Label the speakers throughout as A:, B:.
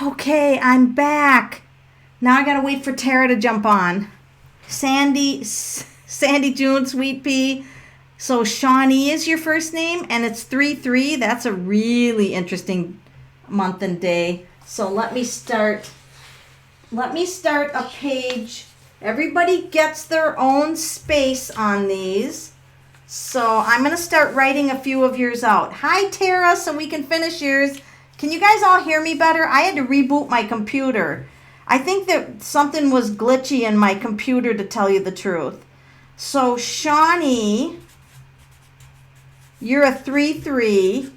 A: Okay, I'm back. Now I gotta wait for Tara to jump on. Sandy June, Sweet Pea. So Shawnee is your first name, and it's 3-3. That's a really interesting month and day. So let me start a page. Everybody gets their own space on these. So I'm going to start writing a few of yours out. Hi, Tara, so we can finish yours. Can you guys all hear me better? I had to reboot my computer. I think that something was glitchy in my computer, to tell you the truth. So Shawnee, you're a 3-3.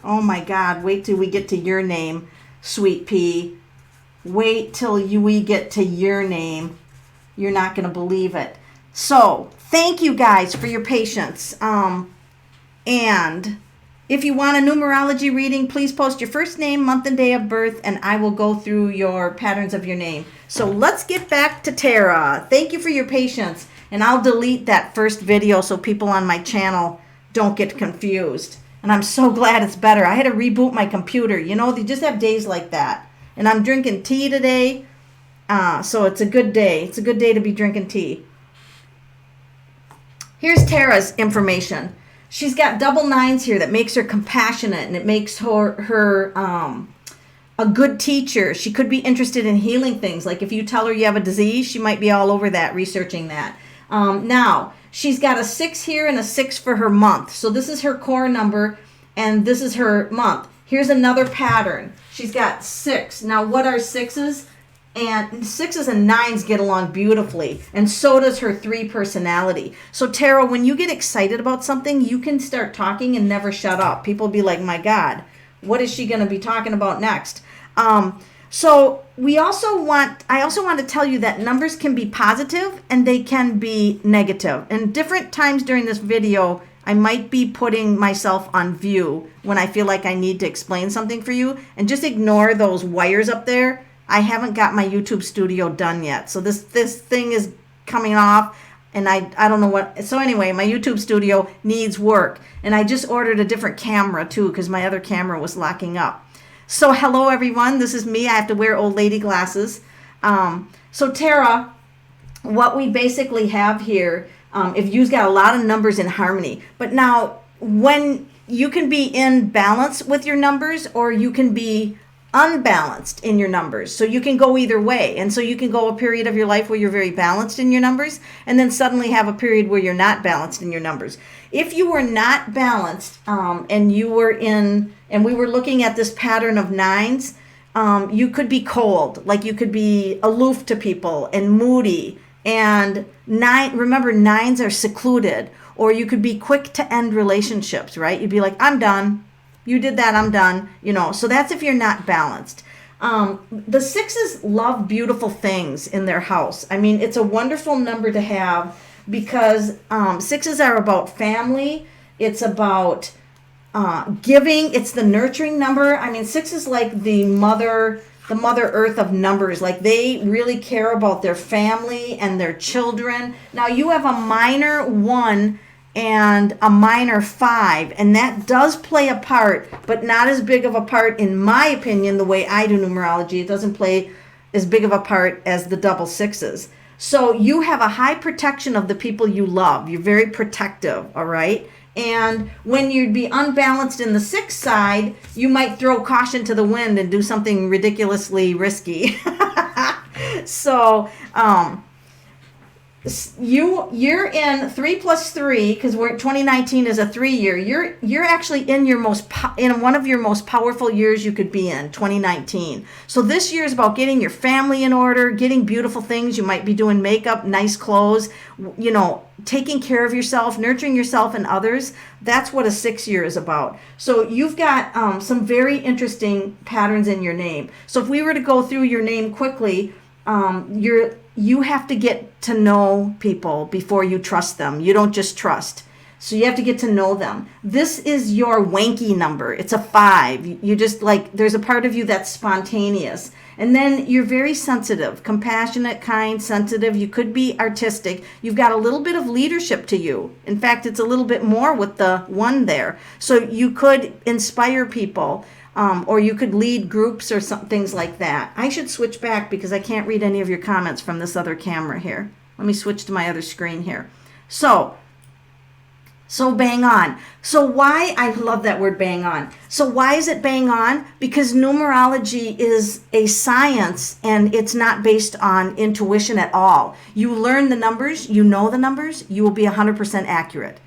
A: Oh my God, wait till we get to your name, Sweet Pea. Wait till we get to your name. You're not going to believe it. So, thank you guys for your patience. And if you want a numerology reading, please post your first name, month and day of birth, and I will go through your patterns of your name. So let's get back to Tara. Thank you for your patience. And I'll delete that first video so people on my channel don't get confused. And I'm so glad it's better. I had to reboot my computer. You know, they just have days like that. And I'm drinking tea today. So it's a good day. It's a good day to be drinking tea. Here's Tara's information. She's got double nines here that makes her compassionate, and it makes her a good teacher. She could be interested in healing things. Like if you tell her you have a disease, she might be all over that, researching that. Now, she's got a 6 here and a 6 for her month. So this is her core number, and this is her month. Here's another pattern. She's got 6. Now, what are 6s? And 6s and 9s get along beautifully, and so does her 3 personality. So Tara, when you get excited about something, you can start talking and never shut up. People be like, my God, what is she going to be talking about next? So I also want to tell you that numbers can be positive and they can be negative. And different times during this video, I might be putting myself on view when I feel like I need to explain something for you. And just ignore those wires up there. I haven't got my YouTube studio done yet. So this thing is coming off, and I don't know what. So anyway, my YouTube studio needs work. And I just ordered a different camera too, because my other camera was locking up. So hello everyone, this is me. I have to wear old lady glasses. So Tara, what we basically have here, if you've got a lot of numbers in harmony, but now when you can be in balance with your numbers, or you can be unbalanced in your numbers. So you can go either way. And so you can go a period of your life where you're very balanced in your numbers, and then suddenly have a period where you're not balanced in your numbers. If you were not balanced, and you were in, and we were looking at this pattern of 9s, you could be cold, like you could be aloof to people and moody. And remember, 9s are secluded. Or you could be quick to end relationships, right? You'd be like, I'm done. You did that, I'm done. You know, so that's if you're not balanced. The 6s love beautiful things in their house. I mean, it's a wonderful number to have, because 6s are about family. It's about giving. It's the nurturing number. I mean, 6 is like the mother earth of numbers. Like, they really care about their family and their children. Now, you have a minor 1 and a minor 5, and that does play a part, but not as big of a part, in my opinion, the way I do numerology. It doesn't play as big of a part as the double 6s. So you have a high protection of the people you love. You're very protective, all right? And when you'd be unbalanced in the 6 side, you might throw caution to the wind and do something ridiculously risky. So, you're in 3 plus 3, because 2019 is a 3 year. You're actually in in one of your most powerful years you could be in, 2019. So this year is about getting your family in order, getting beautiful things. You might be doing makeup, nice clothes, you know, taking care of yourself, nurturing yourself and others. That's what a 6 year is about. So you've got some very interesting patterns in your name. So if we were to go through your name quickly, you have to get to know people before you trust them. You don't just trust. So you have to get to know them. This is your wanky number. It's a 5. You just like, there's a part of you that's spontaneous. And then you're very sensitive, compassionate, kind, sensitive. You could be artistic. You've got a little bit of leadership to you. In fact, it's a little bit more with the 1 there. So you could inspire people, or you could lead groups or some things like that. I should switch back because I can't read any of your comments from this other camera here. Let me switch to my other screen here. So bang on. So why, I love that word bang on. So why is it bang on? Because numerology is a science and it's not based on intuition at all. You learn the numbers, you know the numbers, you will be 100% accurate.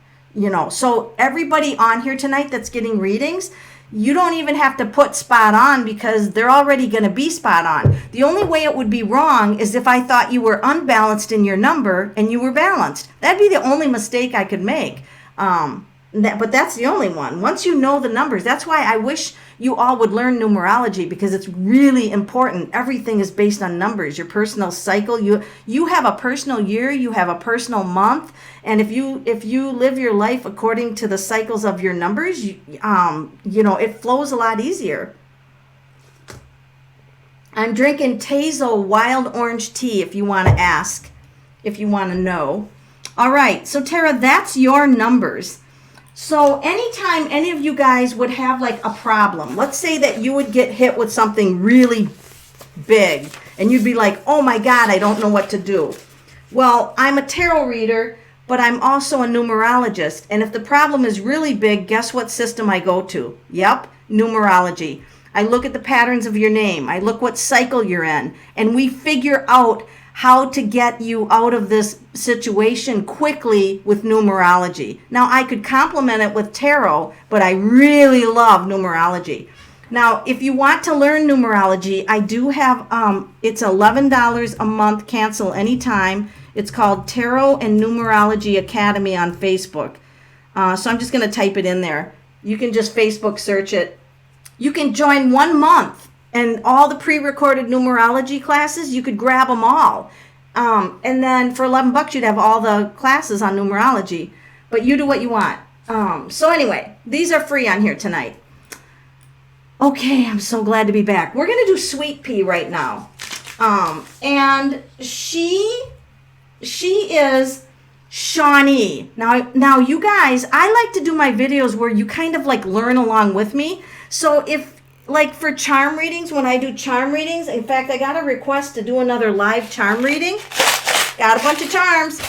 A: So everybody on here tonight that's getting readings, you don't even have to put spot on because they're already going to be spot on. The only way it would be wrong is if I thought you were unbalanced in your number and you were balanced. That'd be the only mistake I could make. But that's the only one. Once you know the numbers, that's why I wish you all would learn numerology, because it's really important. Everything is based on numbers. Your personal cycle, you have a personal year, you have a personal month, and if you live your life according to the cycles of your numbers, it flows a lot easier. I'm drinking Tazo wild orange tea if you want to ask, if you want to know. All right, so Tara, that's your numbers. So anytime any of you guys would have like a problem, let's say that you would get hit with something really big and you'd be like, oh my God, I don't know what to do. Well, I'm a tarot reader, but I'm also a numerologist. And if the problem is really big, guess what system I go to? Yep, numerology. I look at the patterns of your name. I look what cycle you're in. And we figure out how to get you out of this situation quickly with numerology. Now, I could complement it with tarot, but I really love numerology. Now, if you want to learn numerology, I do have, it's $11 a month, cancel anytime. It's called Tarot and Numerology Academy on Facebook. So I'm just going to type it in there. You can just Facebook search it. You can join 1 month. And all the pre-recorded numerology classes, you could grab them all. And then for $11, you'd have all the classes on numerology. But you do what you want. So anyway, these are free on here tonight. Okay, I'm so glad to be back. We're going to do Sweet Pea right now. And she is Shawnee. Now, you guys, I like to do my videos where you kind of like learn along with me. So if, like for charm readings, when I do charm readings, in fact, I got a request to do another live charm reading. Got a bunch of charms.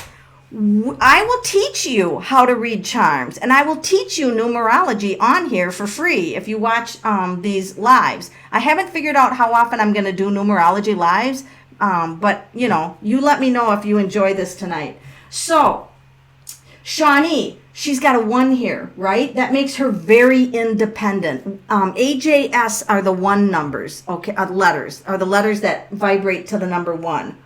A: I will teach you how to read charms, and I will teach you numerology on here for free if you watch these lives. I haven't figured out how often I'm going to do numerology lives, but you let me know if you enjoy this tonight. So, Shawnee, she's got a 1 here, right? That makes her very independent. AJS are the 1 numbers, okay, letters, are the letters that vibrate to the number 1.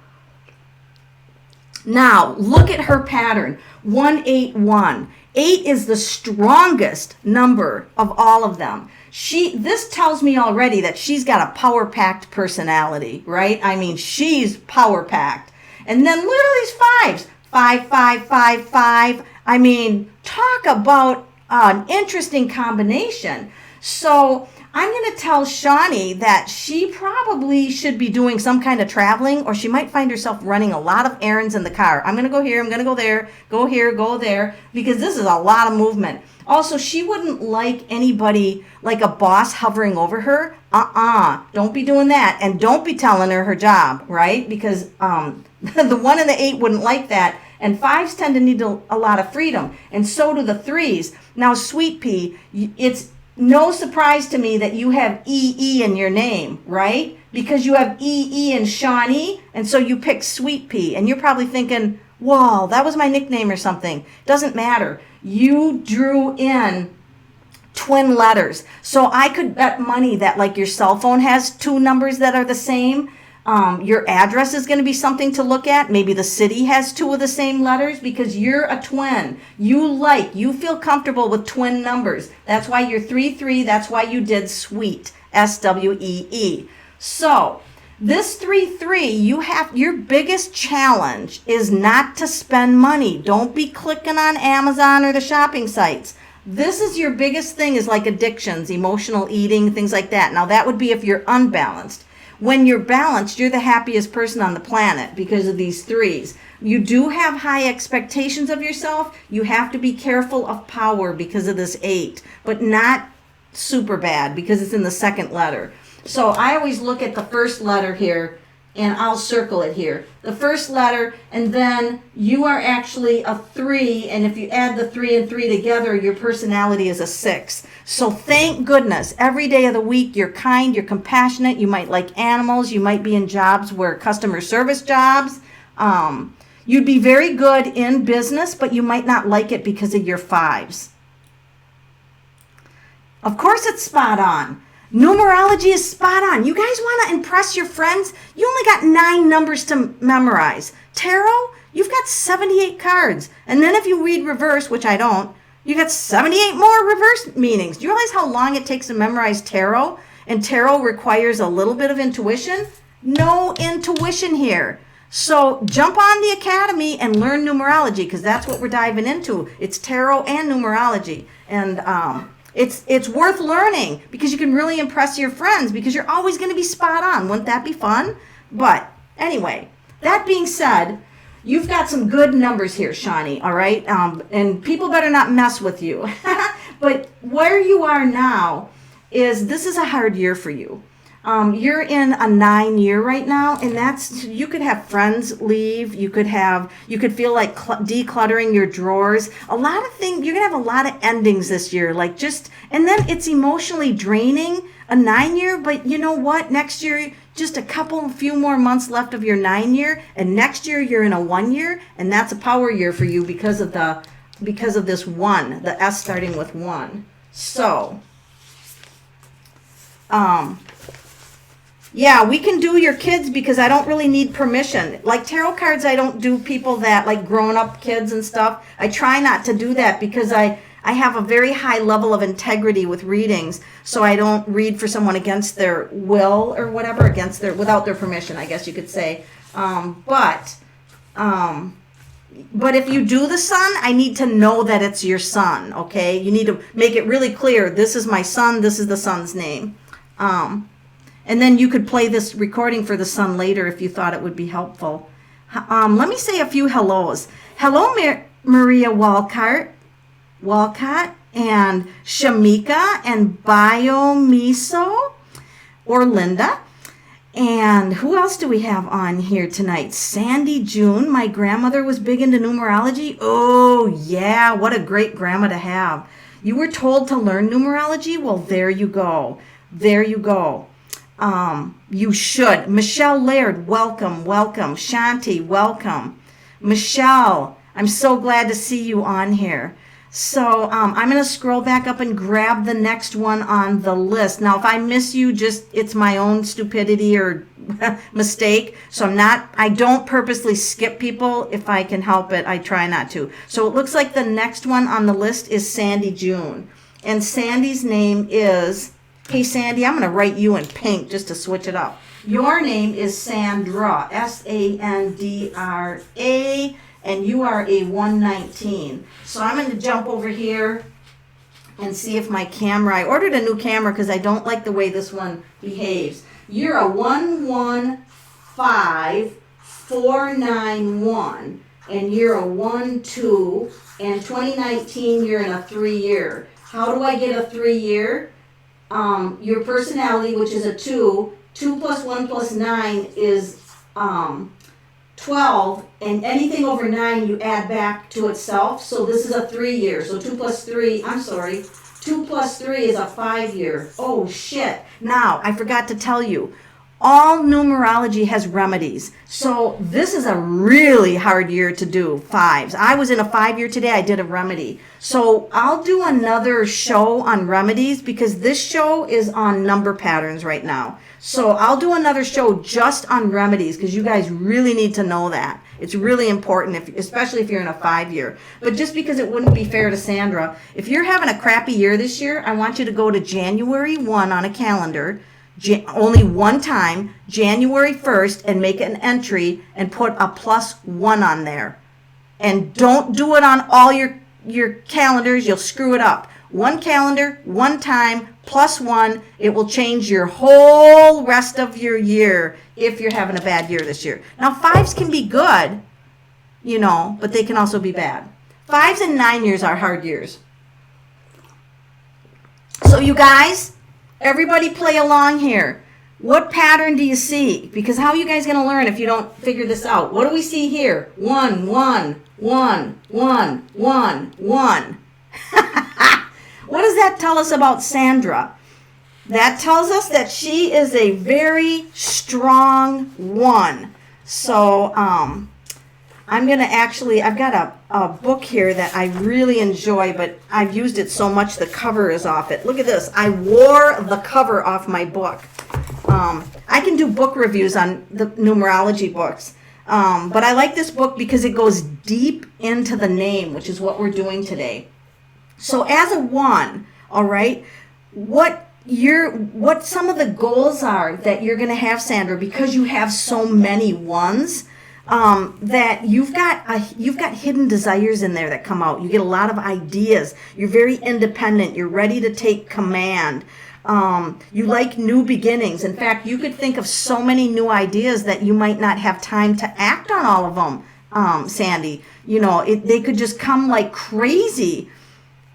A: Now, look at her pattern, 181. 8 is the strongest number of all of them. This tells me already that she's got a power-packed personality, right? I mean, she's power-packed. And then look at these 5s. 5, 5, 5, 5. I mean, talk about an interesting combination. So I'm going to tell Shawnee that she probably should be doing some kind of traveling, or she might find herself running a lot of errands in the car. I'm going to go here, I'm going to go there, go here, go there, because this is a lot of movement. Also, she wouldn't like anybody, like a boss hovering over her. Don't be doing that. And don't be telling her job, right? Because the 1 and the 8 wouldn't like that. And 5s tend to need a lot of freedom. And so do the 3s. Now, Sweet Pea, it's no surprise to me that you have EE in your name, right? Because you have EE and Shawnee, and so you picked Sweet Pea. And you're probably thinking, whoa, that was my nickname or something. Doesn't matter. You drew in twin letters. So I could bet money that like your cell phone has 2 numbers that are the same. Your address is going to be something to look at. Maybe the city has 2 of the same letters because you're a twin. You feel comfortable with twin numbers. That's why you're 3-3. That's why you did sweet, SWEE. So This 3-3, your biggest challenge is not to spend money. Don't be clicking on Amazon or the shopping sites. This is your biggest thing, is like addictions, emotional eating, things like that. Now that would be if you're unbalanced. When you're balanced, you're the happiest person on the planet because of these 3s. You do have high expectations of yourself. You have to be careful of power because of this 8, but not super bad because it's in the second letter. So I always look at the first letter here, and I'll circle it here. The first letter, and then you are actually a 3, and if you add the 3 and 3 together, your personality is a 6. So thank goodness, every day of the week, you're kind, you're compassionate, you might like animals, you might be in jobs where customer service jobs. You'd be very good in business, but you might not like it because of your 5s. Of course it's spot on. Numerology is spot on. You guys want to impress your friends? You only got 9 numbers to memorize. Tarot, you've got 78 cards. And then if you read reverse, which I don't, you got 78 more reverse meanings. Do you realize how long it takes to memorize tarot? And tarot requires a little bit of intuition. No intuition here. So jump on the academy and learn numerology, because that's what we're diving into. It's tarot and numerology. And it's worth learning because you can really impress your friends because you're always going to be spot on. Wouldn't that be fun? But anyway, that being said, you've got some good numbers here, Shawnee, all right? And people better not mess with you. But where you are now this is a hard year for you. You're in a 9 year right now, and you could have friends leave. You could feel like decluttering your drawers. A lot of things, you're gonna have a lot of endings this year, and then it's emotionally draining, a 9 year, but you know what? Next year, just a few more months left of your 9 year, and next year you're in a 1 year, and that's a power year for you because of this 1, the S starting with 1. So, yeah, we can do your kids because I don't really need permission. Like tarot cards, I don't do people that like grown up kids and stuff. I try not to do that because I have a very high level of integrity with readings. So I don't read for someone against their will or whatever, without their permission, I guess you could say. But if you do the sun, I need to know that it's your son, okay? You need to make it really clear. This is my son. This is the son's name. And then you could play this recording for the son later if you thought it would be helpful. Let me say a few hellos. Hello, Maria Walcott and Shamika and Biomiso or Linda. And who else do we have on here tonight? Sandy June. My grandmother was big into numerology. Oh, yeah. What a great grandma to have. You were told to learn numerology? Well, there you go. There you go. You should. Michelle Laird, welcome. Shanti, welcome. Michelle, I'm so glad to see you on here. So I'm going to scroll back up and grab the next one on the list. Now, if I miss you, it's my own stupidity or mistake. So I don't purposely skip people. If I can help it, I try not to. So it looks like the next one on the list is Sandy June. And Sandy's name is, hey Sandy, I'm going to write you in pink just to switch it up. Your name is Sandra, Sandra. And you are a 119. So I'm going to jump over here and see if my camera, I ordered a new camera because I don't like the way this one behaves. You're a 115491, and you're a 12, and 2019 you're in a 3 year. How do I get a 3 year? Your personality, which is a 2 plus 1 plus 9 is 12, and anything over 9 you add back to itself. So this is a 3 year. So 2 plus 3 is a 5 year. Oh shit. Now, I forgot to tell you, all numerology has remedies. So this is a really hard year to do 5s. I was in a 5 year today. I did a remedy. So I'll do another show on remedies because this show is on number patterns right now. So I'll do another show just on remedies because you guys really need to know that. It's really important, especially if you're in a 5 year. But just because it wouldn't be fair to Sandra, if you're having a crappy year this year, I want you to go to January 1 on a calendar. only one time, January 1st, and make an entry and put a +1 on there. And don't do it on all your calendars. You'll screw it up. One calendar, one time, +1. It will change your whole rest of your year if you're having a bad year this year. Now, 5s can be good, but they can also be bad. 5s and 9 years are hard years. So you guys, everybody play along here. What pattern do you see? Because how are you guys going to learn if you don't figure this out? What do we see here? 1, 1, 1, 1, 1, 1. What does that tell us about Sandra? That tells us that she is a very strong 1. So I'm going to I've got a book here that I really enjoy, but I've used it so much the cover is off it. Look at this. I wore the cover off my book. I can do book reviews on the numerology books. But I like this book because it goes deep into the name, which is what we're doing today. So as a 1, all right, what some of the goals are that you're going to have, Sandra, because you have so many 1s, that you've got hidden desires in there that come out. You get a lot of ideas. You're very independent. You're ready to take command. You like new beginnings. In fact, you could think of so many new ideas that you might not have time to act on all of them, Sandy. They could just come like crazy.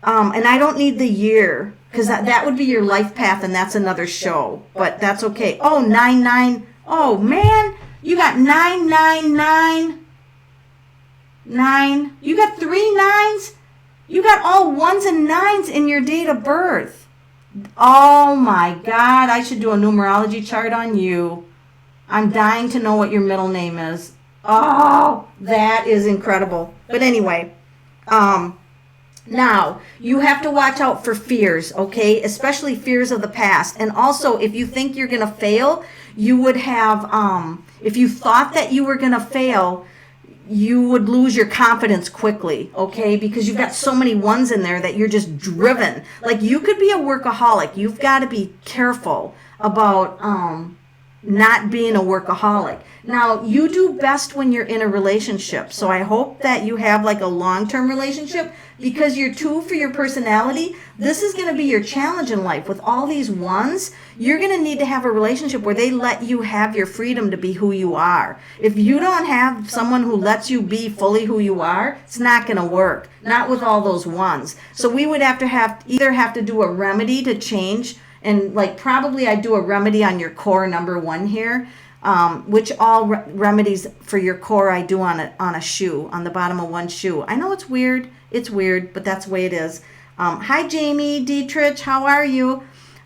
A: And I don't need the year, because that would be your life path, and that's another show. But that's okay. Oh, 99. Oh, man. You got 999. 9. You got 3 9s. You got all 1s and 9s in your date of birth. Oh, my God. I should do a numerology chart on you. I'm dying to know what your middle name is. Oh, that is incredible. But anyway, now, you have to watch out for fears, okay? Especially fears of the past. And also, if you think you're going to fail, you would have, if you thought that you were going to fail, you would lose your confidence quickly, okay? Because you've got so many 1s in there that you're just driven. Like, you could be a workaholic. You've got to be careful about not being a workaholic. Now, you do best when you're in a relationship. So I hope that you have like a long-term relationship, because you're 2 for your personality. This is going to be your challenge in life. With all these 1s, you're going to need to have a relationship where they let you have your freedom to be who you are. If you don't have someone who lets you be fully who you are, it's not going to work. Not with all those 1s. So we would have to do a remedy to change. And like probably I do a remedy on your core number 1 here, which all remedies for your core I do on a shoe, on the bottom of 1 shoe. I know it's weird. It's weird, but that's the way it is. Hi, Jamie Dietrich. How are you?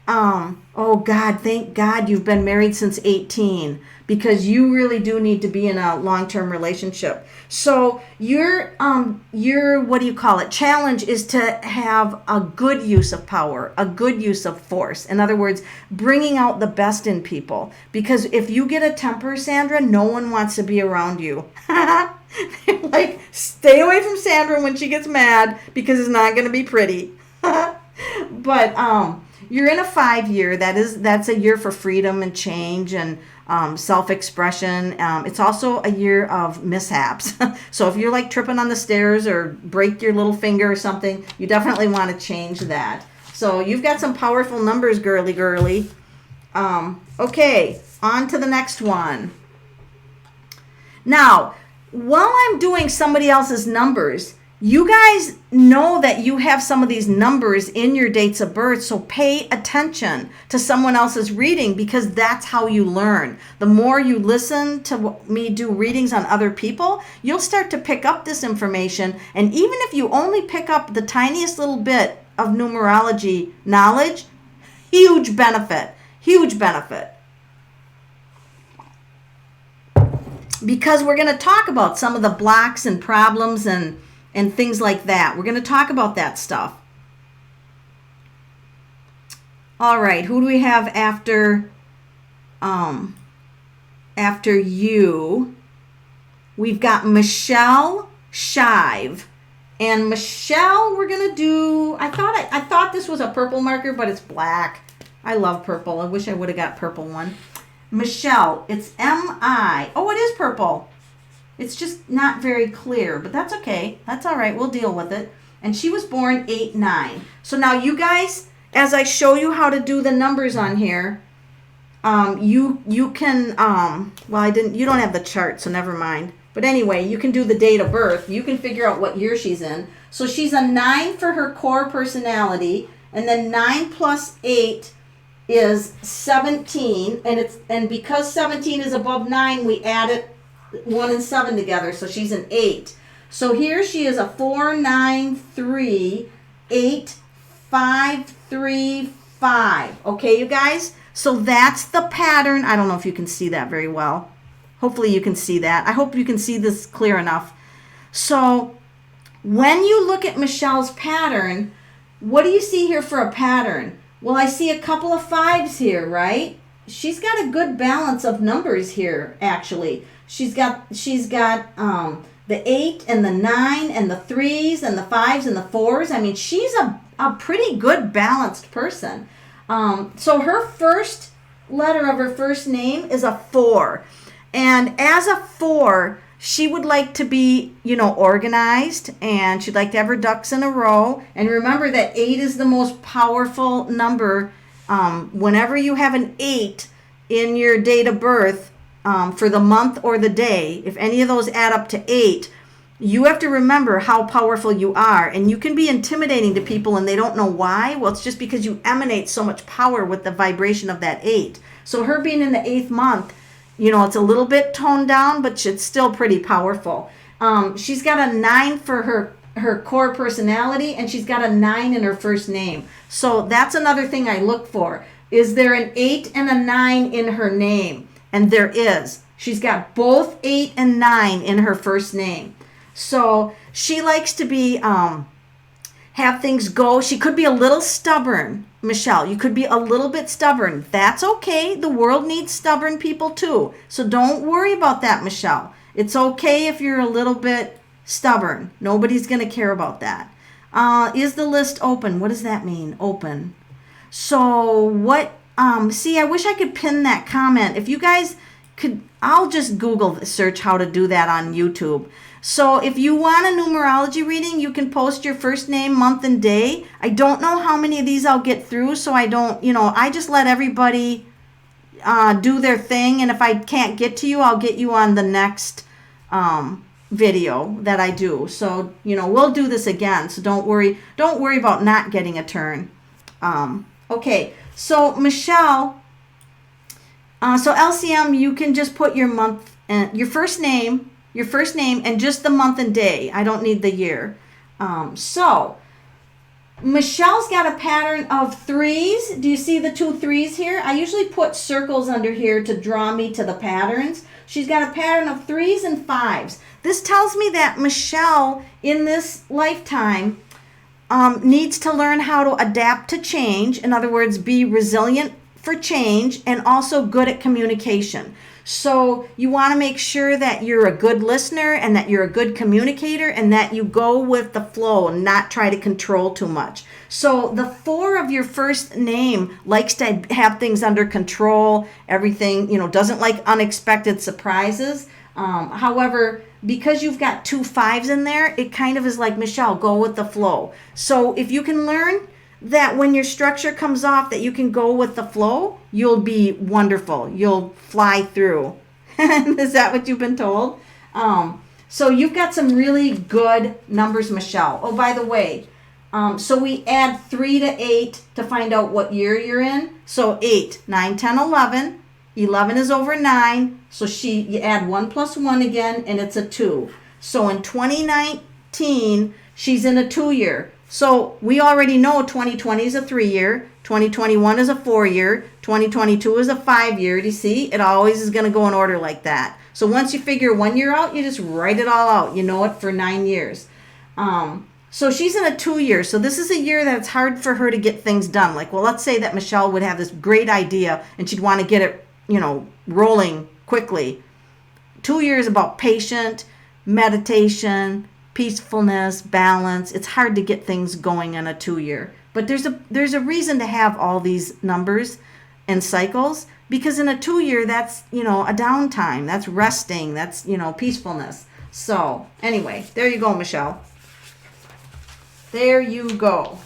A: Oh, God, thank God you've been married since 18, because you really do need to be in a long-term relationship. So your what do you call it? Challenge is to have a good use of power, a good use of force. In other words, bringing out the best in people. Because if you get a temper, Sandra, no one wants to be around you. Like, stay away from Sandra when she gets mad, because it's not going to be pretty. But you're in a 5 year. That's a year for freedom and change and self-expression. It's also a year of mishaps. So if you're like tripping on the stairs or break your little finger or something, you definitely want to change that. So you've got some powerful numbers, girly. Okay, on to the next one. Now, while I'm doing somebody else's numbers, you guys know that you have some of these numbers in your dates of birth, so pay attention to someone else's reading, because that's how you learn. The more you listen to me do readings on other people, you'll start to pick up this information. And even if you only pick up the tiniest little bit of numerology knowledge, huge benefit, huge benefit. Because we're going to talk about some of the blocks and problems and things like that. We're going to talk about that stuff. All right, who do we have after you? We've got Michelle Shive. And Michelle, we're going to do, I thought this was a purple marker, but it's black. I love purple. I wish I would have got purple one. Michelle, it's M-I. Oh, it is purple. It's just not very clear, but that's okay. That's all right. We'll deal with it. And she was born 8/9. So now you guys, as I show you how to do the numbers on here, you can, well, you don't have the chart, so never mind. But anyway, you can do the date of birth. You can figure out what year she's in. So she's a 9 for her core personality, and then 9 plus 8 is 17, and because 17 is above 9, we add it 1 and 7 together, so she's an 8. So here she is a 4, 9, 3, 8, 5, 3, 5. Okay, you guys? So that's the pattern. I don't know if you can see that very well. Hopefully you can see that. I hope you can see this clear enough. So when you look at Michelle's pattern, what do you see here for a pattern? Well, I see a couple of 5s here, right? She's got a good balance of numbers here, actually. She's got the 8 and the 9 and the 3s and the 5s and the 4s. I mean, she's a pretty good balanced person. So her first letter of her first name is a 4. And as a 4, she would like to be, organized, and she'd like to have her ducks in a row. And remember that 8 is the most powerful number. Whenever you have an 8 in your date of birth, for the month or the day, if any of those add up to 8, you have to remember how powerful you are. And you can be intimidating to people and they don't know why. Well, it's just because you emanate so much power with the vibration of that 8. So her being in the 8th month, it's a little bit toned down, but it's still pretty powerful. She's got a 9 for her core personality, and she's got a 9 in her first name. So that's another thing I look for. Is there an 8 and a 9 in her name? And there is. She's got both 8 and 9 in her first name. So she likes to be, have things go. She could be a little stubborn. Michelle, you could be a little bit stubborn. That's okay. The world needs stubborn people too. So don't worry about that, Michelle. It's okay if you're a little bit stubborn. Nobody's going to care about that. Is the list open? What does that mean? Open. So what, see, I wish I could pin that comment. If you guys could, I'll just Google search how to do that on YouTube. So if you want a numerology reading, you can post your first name, month, and day. I don't know how many of these I'll get through, so I don't, I just let everybody do their thing. And if I can't get to you, I'll get you on the next video that I do. So, we'll do this again. So don't worry about not getting a turn. Okay, so Michelle, so LCM, you can just put your month and your first name and just the month and day. I don't need the year. So Michelle's got a pattern of 3s. Do you see the 2 3s here? I usually put circles under here to draw me to the patterns. She's got a pattern of 3s and 5s. This tells me that Michelle in this lifetime needs to learn how to adapt to change. In other words, be resilient for change and also good at communication. So you want to make sure that you're a good listener and that you're a good communicator and that you go with the flow and not try to control too much. So the 4 of your first name likes to have things under control, everything, doesn't like unexpected surprises. However, because you've got 2 5s in there, it kind of is like, Michelle, go with the flow. So if you can learn that when your structure comes off that you can go with the flow, you'll be wonderful. You'll fly through. Is that what you've been told? So you've got some really good numbers, Michelle. Oh, by the way, so we add 3 to 8 to find out what year you're in. So 8, 9, 10, 11. 11 is over 9. So you add 1 plus 1 again, and it's a 2. So in 2019, she's in a 2 year. So we already know 2020 is a 3-year, 2021 is a 4-year, 2022 is a 5-year. Do you see? It always is going to go in order like that. So once you figure 1 year out, you just write it all out. You know it for 9 years. So she's in a 2 year. So this is a year that's hard for her to get things done. Like, well, let's say that Michelle would have this great idea and she'd want to get it, rolling quickly. 2 years about patient, meditation, peacefulness, balance. It's hard to get things going in a 2 year. But there's a reason to have all these numbers and cycles, because in a 2-year, that's, a downtime. That's resting. That's, peacefulness. So anyway, there you go, Michelle. There you go.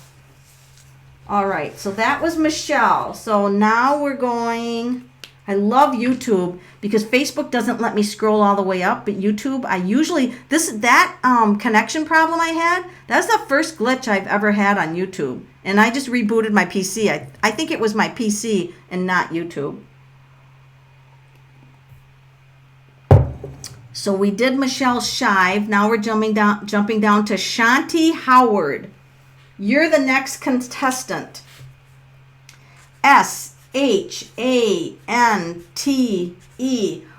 A: All right, so that was Michelle. So now we're going, I love YouTube because Facebook doesn't let me scroll all the way up, but YouTube, I usually, that connection problem I had, that's the first glitch I've ever had on YouTube. And I just rebooted my PC. I think it was my PC and not YouTube. So we did Michelle Shive. Now we're jumping down to Shanti Howard. You're the next contestant. SHANTE.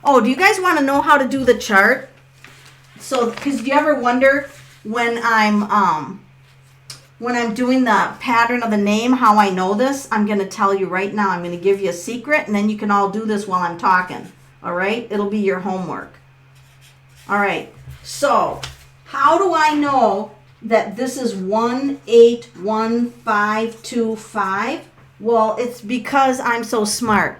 A: Oh, do you guys want to know how to do the chart? So, because do you ever wonder when I'm doing the pattern of the name, how I know this? I'm going to tell you right now. I'm going to give you a secret, and then you can all do this while I'm talking. All right? It'll be your homework. All right. So, how do I know that this is 181525? Well, it's because I'm so smart.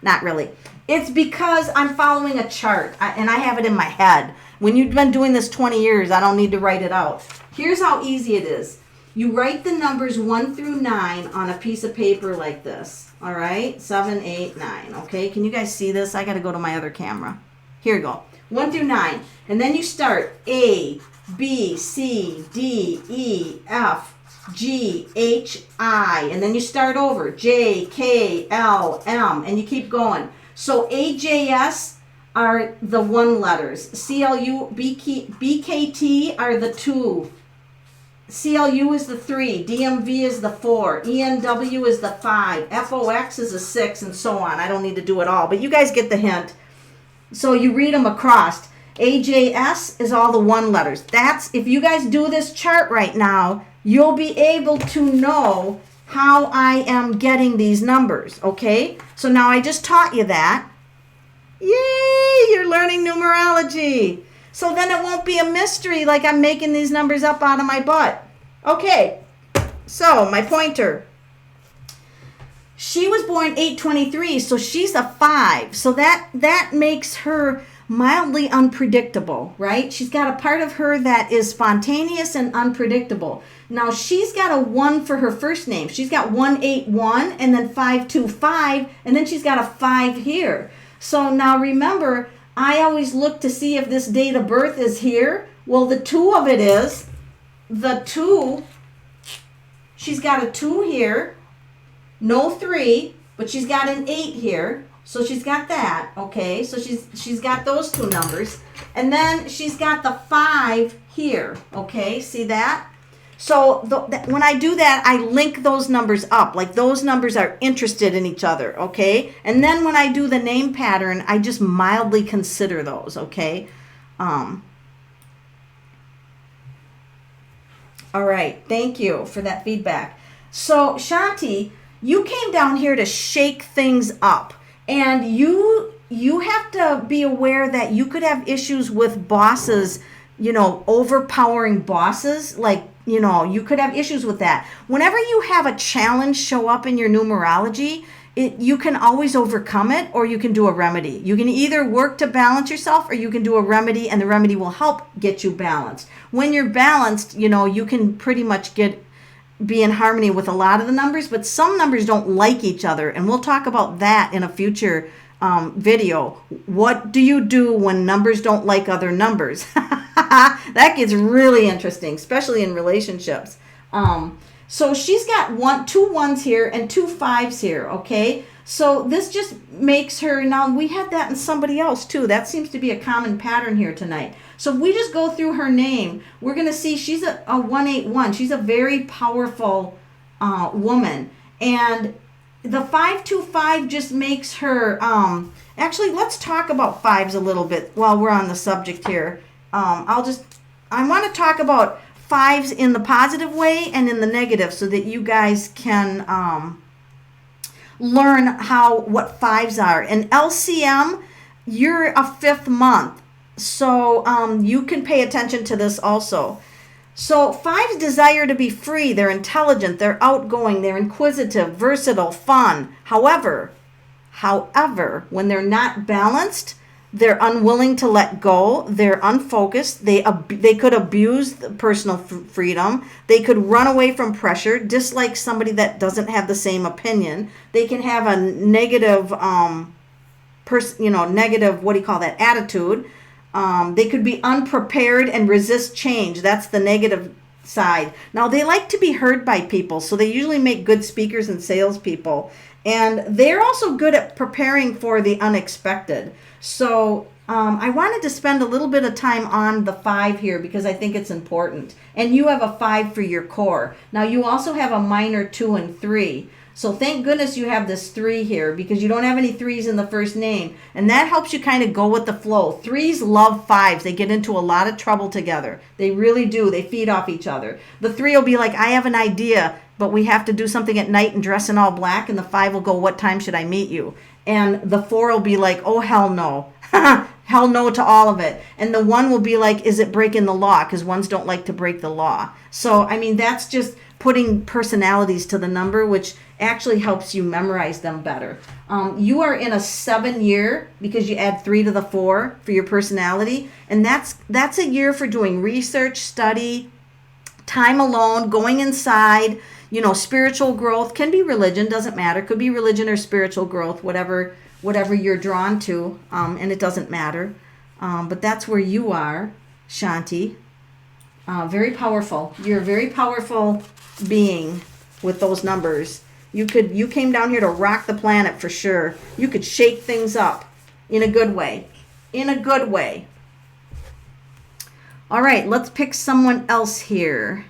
A: Not really. It's because I'm following a chart, and I have it in my head. When you've been doing this 20 years, I don't need to write it out. Here's how easy it is. You write the numbers 1 through 9 on a piece of paper like this. All right? 7, 8, 9. Okay? Can you guys see this? I got to go to my other camera. Here you go. 1 through 9. And then you start A, B, C, D, E, F, G, H, I. And then you start over. J, K, L, M. And you keep going. So AJS are the 1 letters. CLU, BKT are the 2. CLU is the 3. DMV is the 4. ENW is the 5. FOX is a 6, and so on. I don't need to do it all, but you guys get the hint. So you read them across. AJS is all the 1 letters. That's, if you guys do this chart right now, you'll be able to know how I am getting these numbers, okay? So now I just taught you that. Yay, you're learning numerology. So then it won't be a mystery like I'm making these numbers up out of my butt. Okay, so my pointer. She was born 8/23, so she's a 5. So that makes her mildly unpredictable, right? She's got a part of her that is spontaneous and unpredictable. Now she's got a 1 for her first name. She's got 181 and then 525, and then she's got a 5 here. So now remember, I always look to see if this date of birth is here. Well, the 2 of it is. The 2, she's got a 2 here. No 3, but she's got an 8 here. So she's got that, okay? So she's got those 2 numbers. And then she's got the 5 here, okay? See that? So when I do that, I link those numbers up. Like those numbers are interested in each other, okay? And then when I do the name pattern, I just mildly consider those, okay? All right, thank you for that feedback. So Shanti, you came down here to shake things up. And you have to be aware that you could have issues with bosses, overpowering bosses. Like, you could have issues with that. Whenever you have a challenge show up in your numerology, you can always overcome it, or you can do a remedy. You can either work to balance yourself, or you can do a remedy, and the remedy will help get you balanced. When you're balanced, you can pretty much be in harmony with a lot of the numbers, but some numbers don't like each other, and we'll talk about that in a future video. What do you do when numbers don't like other numbers? That gets really interesting, especially in relationships. So she's got 2 1s here and 2 5s here, okay? So this just makes her, now we had that in somebody else too. That seems to be a common pattern here tonight. So if we just go through her name, we're going to see she's a 181. She's a very powerful woman. And the 525 just makes her, actually, let's talk about 5s a little bit while we're on the subject here. I want to talk about 5s in the positive way and in the negative so that you guys can learn what 5s are. And LCM, you're a 5th month. So you can pay attention to this also. So fives desire to be free. They're intelligent, they're outgoing, they're inquisitive, versatile, fun. However, when they're not balanced, they're unwilling to let go. They're unfocused. They could abuse the personal freedom. They could run away from pressure, dislike somebody that doesn't have the same opinion. They can have a negative, negative, what do you call that, attitude. They could be unprepared and resist change. That's the negative side. Now, they like to be heard by people, so they usually make good speakers and salespeople. And they're also good at preparing for the unexpected. So I wanted to spend a little bit of time on the 5 here because I think it's important. And you have a 5 for your core. Now, you also have a minor 2 and 3. So thank goodness you have this 3 here because you don't have any 3s in the first name. And that helps you kind of go with the flow. 3s love 5s. They get into a lot of trouble together. They really do. They feed off each other. The 3 will be like, I have an idea, but we have to do something at night and dress in all black. And the 5 will go, what time should I meet you? And the 4 will be like, oh, hell no. Hell no to all of it. And the 1 will be like, is it breaking the law? Because 1s don't like to break the law. So, I mean, that's just putting personalities to the number, which actually helps you memorize them better. You are in a 7 year because you add 3 to the 4 for your personality. And that's a year for doing research, study, time alone, going inside, spiritual growth. Can be religion, doesn't matter. Could be religion or spiritual growth, whatever you're drawn to, and it doesn't matter. But that's where you are, Shanti. Very powerful. You're a very powerful being with those numbers. You came down here to rock the planet for sure. You could shake things up in a good way. In a good way. All right, let's pick someone else here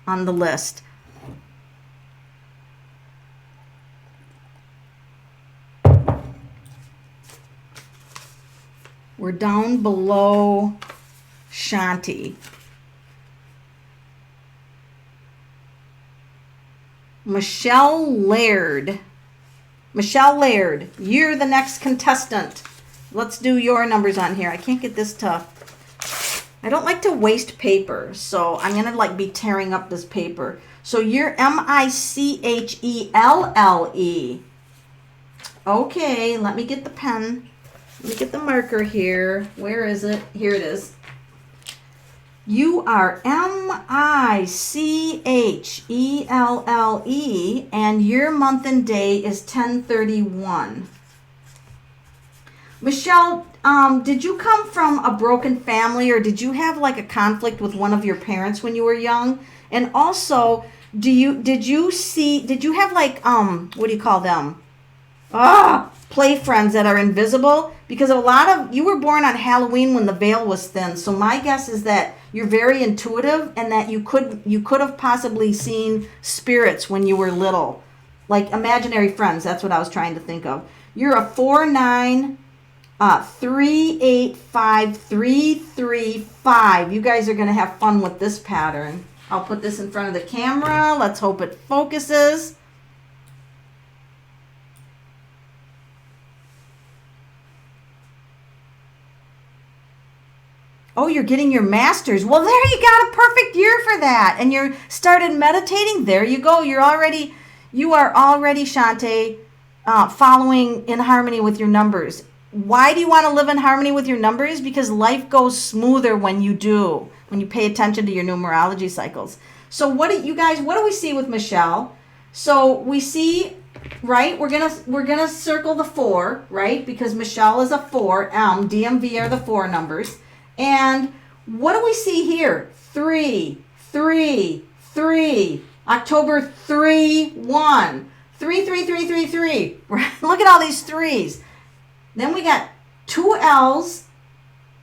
A: on the list. We're down below Shanti. Michelle Laird. Michelle Laird, you're the next contestant. Let's do your numbers on here. I can't get this to... I don't like to waste paper, so I'm going to be tearing up this paper. So you're Michelle. Okay, let me get the pen. Let me get the marker here. Where is it? Here it is. You are Michelle, and your month and day is 10/31. Michelle, did you come from a broken family, or did you have a conflict with one of your parents when you were young? And also, did you have what do you call them? Play friends that are invisible? Because you were born on Halloween when the veil was thin. So my guess is that you're very intuitive and that you could have possibly seen spirits when you were little. Like imaginary friends, that's what I was trying to think of. You're a 4-9, 3-8-5, 3-3-5. You guys are going to have fun with this pattern. I'll put this in front of the camera. Let's hope it focuses. Oh, you're getting your master's. Well, there you got a perfect year for that. And you started meditating. There you go. You are already, Shantae, following in harmony with your numbers. Why do you want to live in harmony with your numbers? Because life goes smoother when you do, when you pay attention to your numerology cycles. So what do we see with Michelle? So we see, right, we're gonna circle the 4, right? Because Michelle is a 4, DMV are the 4 numbers. And what do we see here? 3, 3, 3. October 3, 1. 3, 3, 3, 3, 3. Look at all these 3s. Then we got 2 L's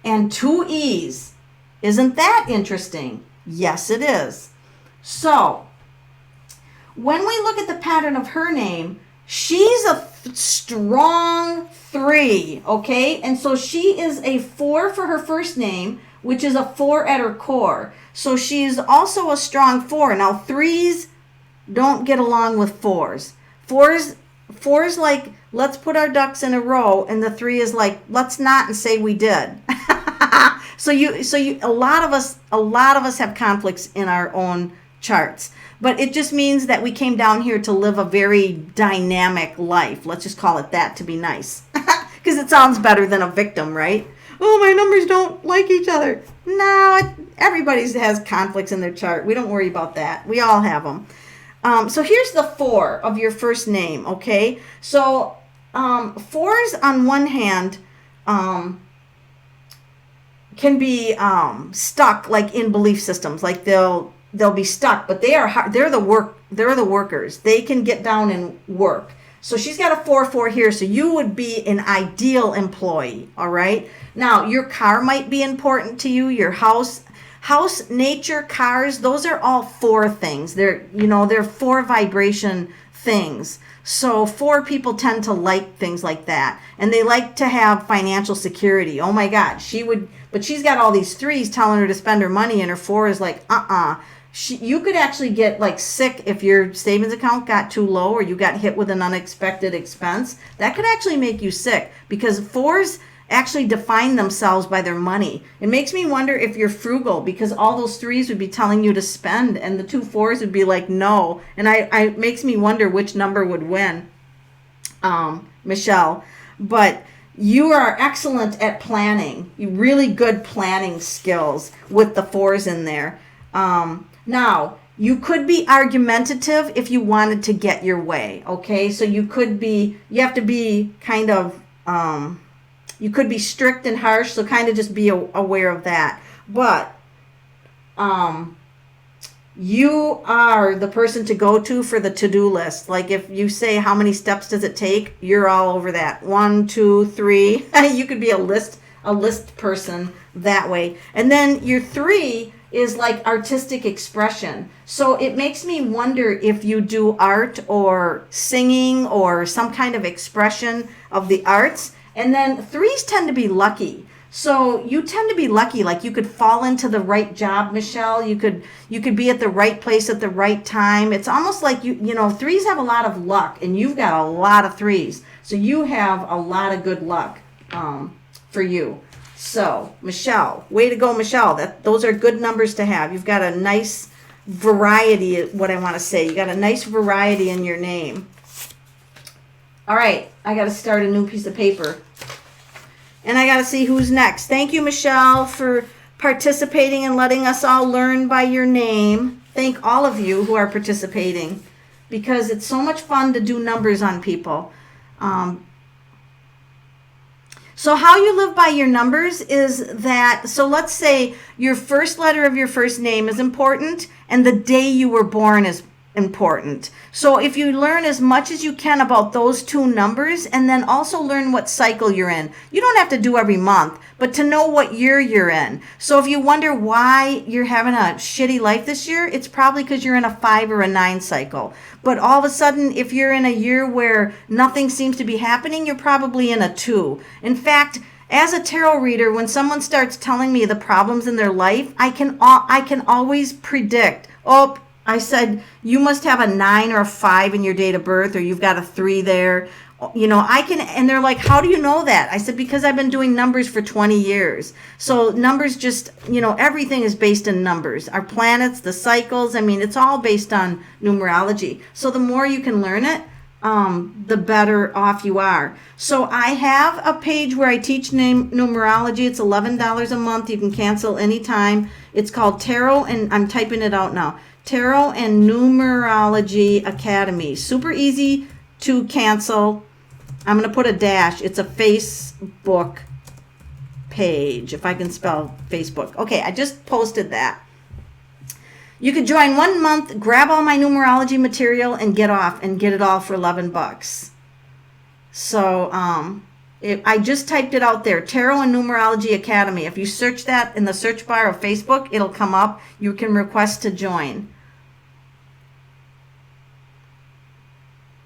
A: and 2 E's. Isn't that interesting? Yes, it is. So, when we look at the pattern of her name, she's a strong 3, okay? And so she is a 4 for her first name, which is a 4 at her core. So she's also a strong 4. Now, 3s don't get along with 4s. 4's like, let's put our ducks in a row, and the 3 is like, let's not and say we did. A lot of us have conflicts in our own charts. But it just means that we came down here to live a very dynamic life. Let's just call it that to be nice. Because it sounds better than a victim, right? Oh, my numbers don't like each other. No, everybody has conflicts in their chart. We don't worry about that. We all have them. So here's the 4 of your first name, okay? So 4s on one hand can be stuck like in belief systems. Like they'll be stuck, but they're the workers. They can get down and work. So she's got a 4-4 here. So you would be an ideal employee. All right. Now your car might be important to you. Your house, nature, cars. Those are all 4 things. They're 4 vibration things. So 4 people tend to like things like that, and they like to have financial security. Oh my God, but she's got all these 3s telling her to spend her money, and her 4 is like, you could actually get like sick if your savings account got too low or you got hit with an unexpected expense. That could actually make you sick because 4s actually define themselves by their money. It makes me wonder if you're frugal because all those 3s would be telling you to spend and the 2 4s would be like no. And it makes me wonder which number would win, Michelle. But you are excellent at planning. You really good planning skills with the 4s in there. Now, you could be argumentative if you wanted to get your way, okay? So you have to be kind of, you could be strict and harsh, so kind of just be aware of that. But you are the person to go to for the to-do list. Like if you say how many steps does it take, you're all over that. 1, 2, 3. You could be a list person that way. And then your 3 is like artistic expression. So it makes me wonder if you do art or singing or some kind of expression of the arts. And then 3s tend to be lucky. So you tend to be lucky. Like you could fall into the right job, Michelle. You could be at the right place at the right time. It's almost like you 3s have a lot of luck, and you've got a lot of 3s. So you have a lot of good luck for you. So, Michelle, way to go, Michelle. Those are good numbers to have. You've got a nice variety, what I want to say. You got a nice variety in your name. All right, I got to start a new piece of paper. And I got to see who's next. Thank you, Michelle, for participating and letting us all learn by your name. Thank all of you who are participating because it's so much fun to do numbers on people. So how you live by your numbers is that, so let's say your first letter of your first name is important and the day you were born is important. So if you learn as much as you can about those 2 numbers and then also learn what cycle you're in. You don't have to do every month, but to know what year you're in. So if you wonder why you're having a shitty life this year, it's probably because you're in a 5 or a 9 cycle. But all of a sudden, if you're in a year where nothing seems to be happening, you're probably in a 2. In fact, as a tarot reader, when someone starts telling me the problems in their life, I can always predict, I said, you must have a 9 or a 5 in your date of birth, or you've got a 3 there. And they're like, how do you know that? I said, because I've been doing numbers for 20 years. So numbers just, everything is based in numbers. Our planets, the cycles, it's all based on numerology. So the more you can learn it, the better off you are. So I have a page where I teach numerology. It's $11 a month. You can cancel anytime. It's called Tarot, and I'm typing it out now. Tarot and Numerology Academy. Super easy to cancel. I'm going to put a dash. It's a Facebook page, if I can spell Facebook. Okay, I just posted that. You could join 1 month, grab all my numerology material, and get it all for $11. So I just typed it out there, Tarot and Numerology Academy. If you search that in the search bar of Facebook, it'll come up. You can request to join.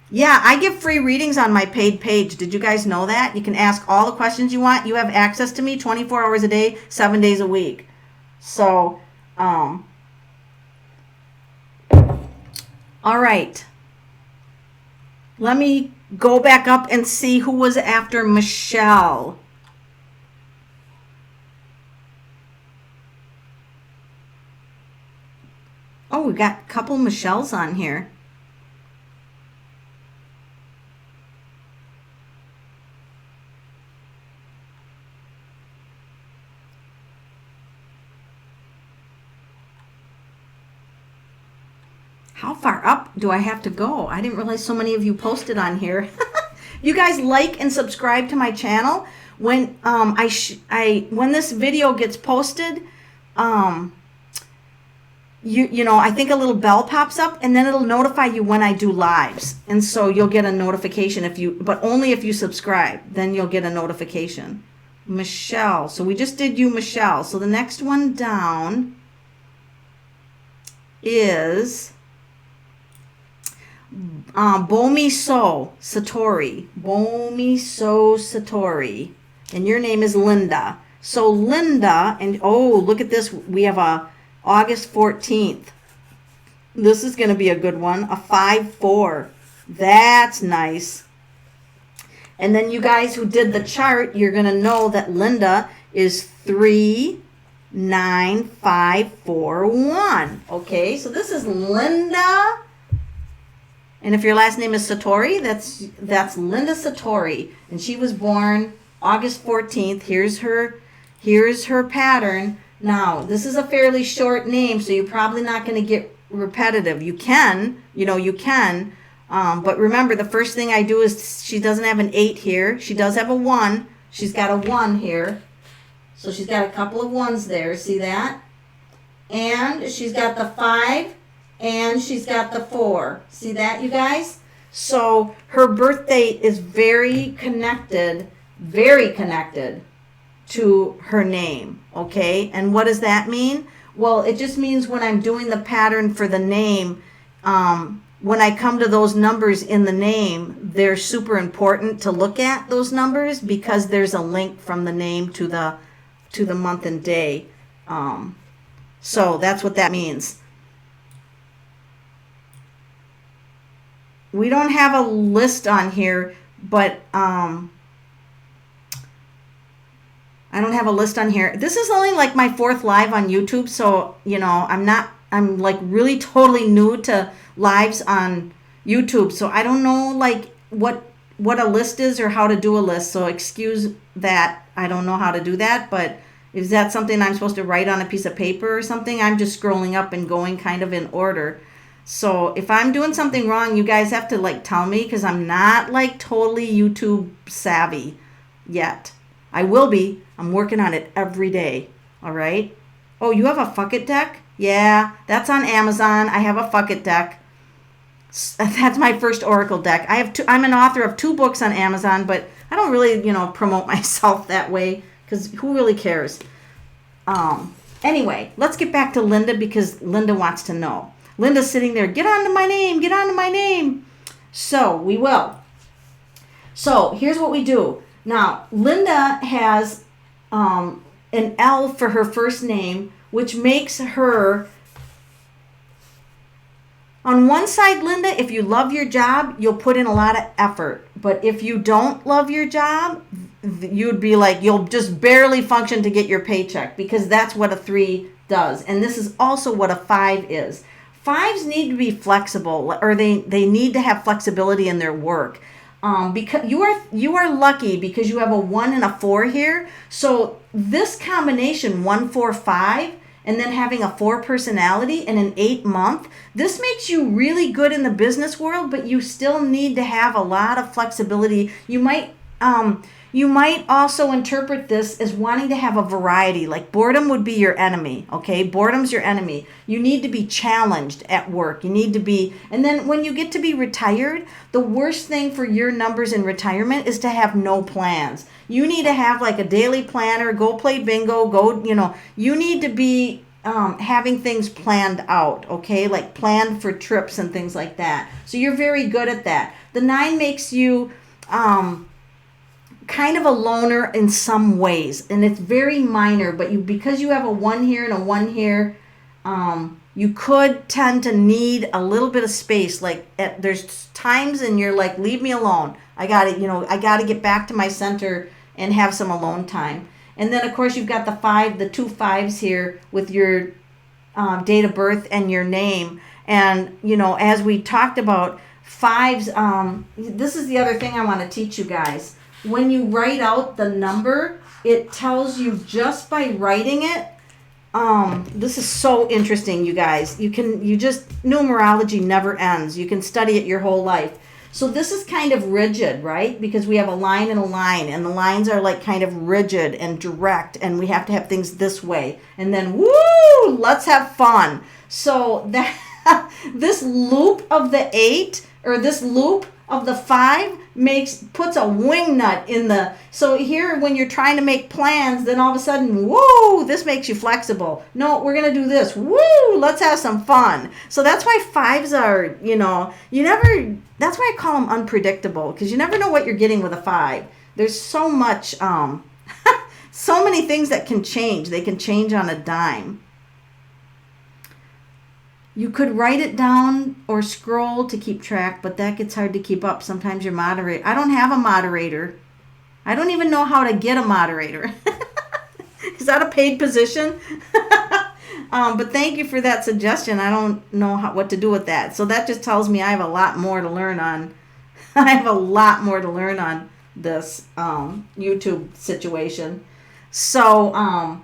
A: Yeah, I give free readings on my paid page. Did you guys know that? You can ask all the questions you want. You have access to me 24 hours a day, 7 days a week. So, all right. Let me go back up and see who was after Michelle. Oh, we got a couple Michelles on here. How far up do I have to go? I didn't realize so many of you posted on here. You guys like and subscribe to my channel. When when this video gets posted, I think a little bell pops up and then it'll notify you when I do lives. And so you'll get a notification but only if you subscribe, then you'll get a notification. Michelle. So we just did you, Michelle. So the next one down is Bomi Satori. And your name is Linda. So Linda, and oh, look at this. We have a August 14th. This is going to be a good one. A 5-4. That's nice. And then you guys who did the chart, you're going to know that Linda is 39541. Okay, so this is Linda. And if your last name is Satori, that's Linda Satori. And she was born August 14th. Here's her pattern. Now, this is a fairly short name, so you're probably not going to get repetitive. You can. But remember, the first thing I do is she doesn't have an 8 here. She does have a 1. She's got a 1 here. So she's got a couple of 1s there. See that? And she's got the 5. And she's got the 4. See that, you guys? So her birth date is very connected to her name, okay? And what does that mean? Well, it just means when I'm doing the pattern for the name, when I come to those numbers in the name, they're super important to look at those numbers because there's a link from the name to the month and day. So that's what that means. We don't have a list on here, but I don't have a list on here. This is only like my 4th live on YouTube, so I'm like really totally new to lives on YouTube, so I don't know like what a list is or how to do a list. So excuse that. I don't know how to do that, but is that something I'm supposed to write on a piece of paper or something? I'm just scrolling up and going kind of in order. So if I'm doing something wrong, you guys have to like tell me because I'm not like totally YouTube savvy yet. I will be. I'm working on it every day. All right. Oh, you have a Fuck It deck? Yeah, that's on Amazon. I have a Fuck It deck. That's my first Oracle deck. I'm an author of 2 books on Amazon, but I don't really, promote myself that way because who really cares? Anyway, let's get back to Linda because Linda wants to know. Linda's sitting there, get onto my name. So we will. So here's what we do. Now, Linda has an L for her first name, which makes her, on one side, Linda, if you love your job, you'll put in a lot of effort. But if you don't love your job, you'd be like, you'll just barely function to get your paycheck because that's what a 3 does. And this is also what a 5 is. 5s need to be flexible, or they need to have flexibility in their work. Because you are lucky because you have a 1 and a 4 here. So this combination 1, 4, 5, and then having a 4 personality and an 8 month, this makes you really good in the business world. But you still need to have a lot of flexibility. You might also interpret this as wanting to have a variety, like boredom would be your enemy, okay? Boredom's your enemy. You need to be challenged at work. You need to be, and then when you get to be retired, the worst thing for your numbers in retirement is to have no plans. You need to have like a daily planner, go play bingo, you need to be having things planned out, okay? Like planned for trips and things like that. So you're very good at that. The 9 makes you, kind of a loner in some ways, and it's very minor, but because you have a 1 here and a 1 here, you could tend to need a little bit of space. Like there's times and you're like, leave me alone. I got to get back to my center and have some alone time. And then of course you've got the 2 5s here with your date of birth and your name. And, you know, as we talked about, fives, this is the other thing I want to teach you guys. When you write out the number, it tells you just by writing it. This is so interesting, you guys. Numerology never ends. You can study it your whole life. So this is kind of rigid, right? Because we have a line and a line, and the lines are like kind of rigid and direct, and we have to have things this way. And then, woo, let's have fun. So that this loop of the 8, or this loop of the 5, puts a wing nut in the, so here when you're trying to make plans, then all of a sudden, woo, this makes you flexible. No, we're going to do this. Woo, let's have some fun. So that's why 5s are, you know, that's why I call them unpredictable, because you never know what you're getting with a 5. There's so much, so many things that can change. They can change on a dime. You could write it down or scroll to keep track, but that gets hard to keep up. Sometimes your moderator. I don't have a moderator. I don't even know how to get a moderator. Is that a paid position? But thank you for that suggestion. I don't know what to do with that. So that just tells me I have a lot more to learn on. I have a lot more to learn on this YouTube situation. So,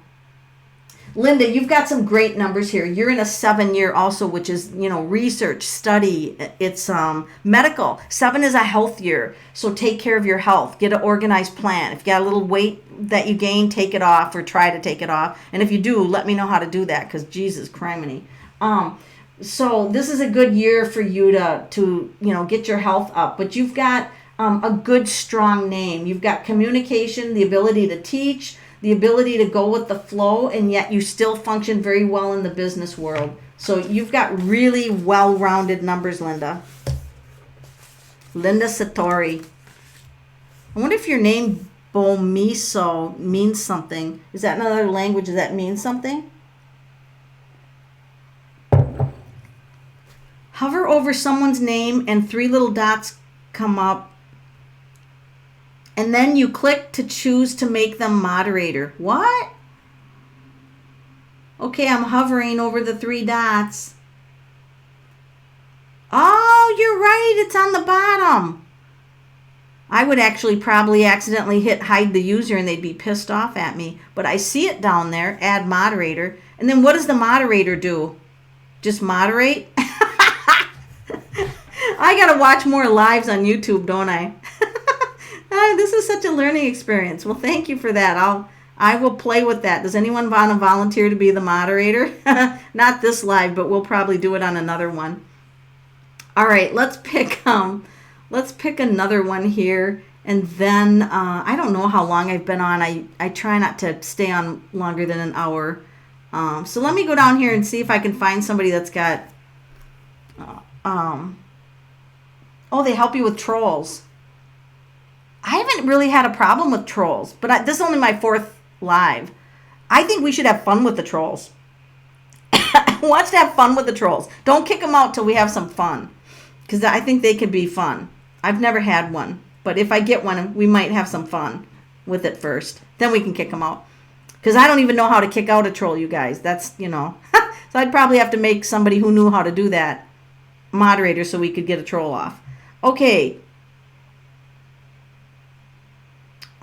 A: Linda, you've got some great numbers here. You're in a 7-year also, which is, you know, research, study. It's medical. 7 is a health year. So take care of your health. Get an organized plan. If you got a little weight that you gain, take it off or try to take it off. And if you do, let me know how to do that, because Jesus criminy. So this is a good year for you to you know, get your health up. But you've got a good, strong name. You've got communication, the ability to teach, the ability to go with the flow, and yet you still function very well in the business world. So you've got really well-rounded numbers, Linda. Linda Satori. I wonder if your name Bomiso means something. Is that another language that means something? Hover over someone's name and 3 little dots come up. And then you click to choose to make them moderator. What? Okay, I'm hovering over the 3 dots. Oh, you're right. It's on the bottom. I would actually probably accidentally hit hide the user and they'd be pissed off at me. But I see it down there, add moderator. And then what does the moderator do? Just moderate? I got to watch more lives on YouTube, don't I? This is such a learning experience. Well, thank you for that. I will play with that. Does anyone want to volunteer to be the moderator? Not this live, but we'll probably do it on another one. All right, let's pick another one here, and then I don't know how long I've been on. I try not to stay on longer than an hour. So let me go down here and see if I can find somebody that's got. They help you with trolls. I haven't really had a problem with trolls, but this is only my 4th live. I think we should have fun with the trolls. Who wants to have fun with the trolls? Don't kick them out till we have some fun, because I think they could be fun. I've never had one, but if I get one, we might have some fun with it first. Then we can kick them out, because I don't even know how to kick out a troll, you guys. That's, you know. So I'd probably have to make somebody who knew how to do that moderator so we could get a troll off. Okay.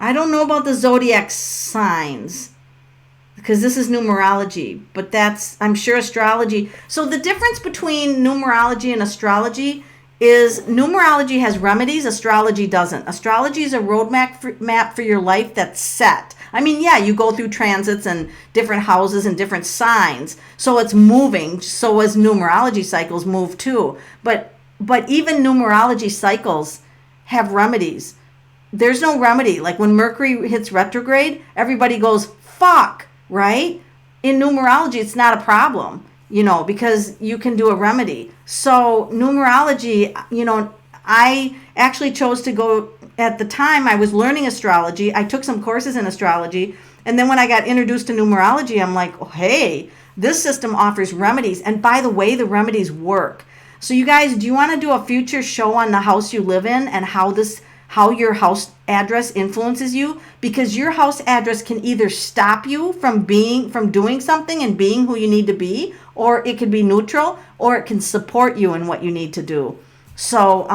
A: I don't know about the zodiac signs, because this is numerology, but I'm sure astrology. So the difference between numerology and astrology is numerology has remedies, astrology doesn't. Astrology is a roadmap for your life that's set. I mean, yeah, you go through transits and different houses and different signs, so it's moving, so as numerology cycles move too. But even numerology cycles have remedies. There's no remedy. Like when Mercury hits retrograde, everybody goes, fuck, right? In numerology, it's not a problem, you know, because you can do a remedy. So numerology, you know, I actually chose to go, at the time I was learning astrology. I took some courses in astrology. And then when I got introduced to numerology, I'm like, oh, hey, this system offers remedies. And by the way, the remedies work. So you guys, do you want to do a future show on the house you live in and how how your house address influences you, because your house address can either stop you from doing something and being who you need to be, or it could be neutral, or it can support you in what you need to do. So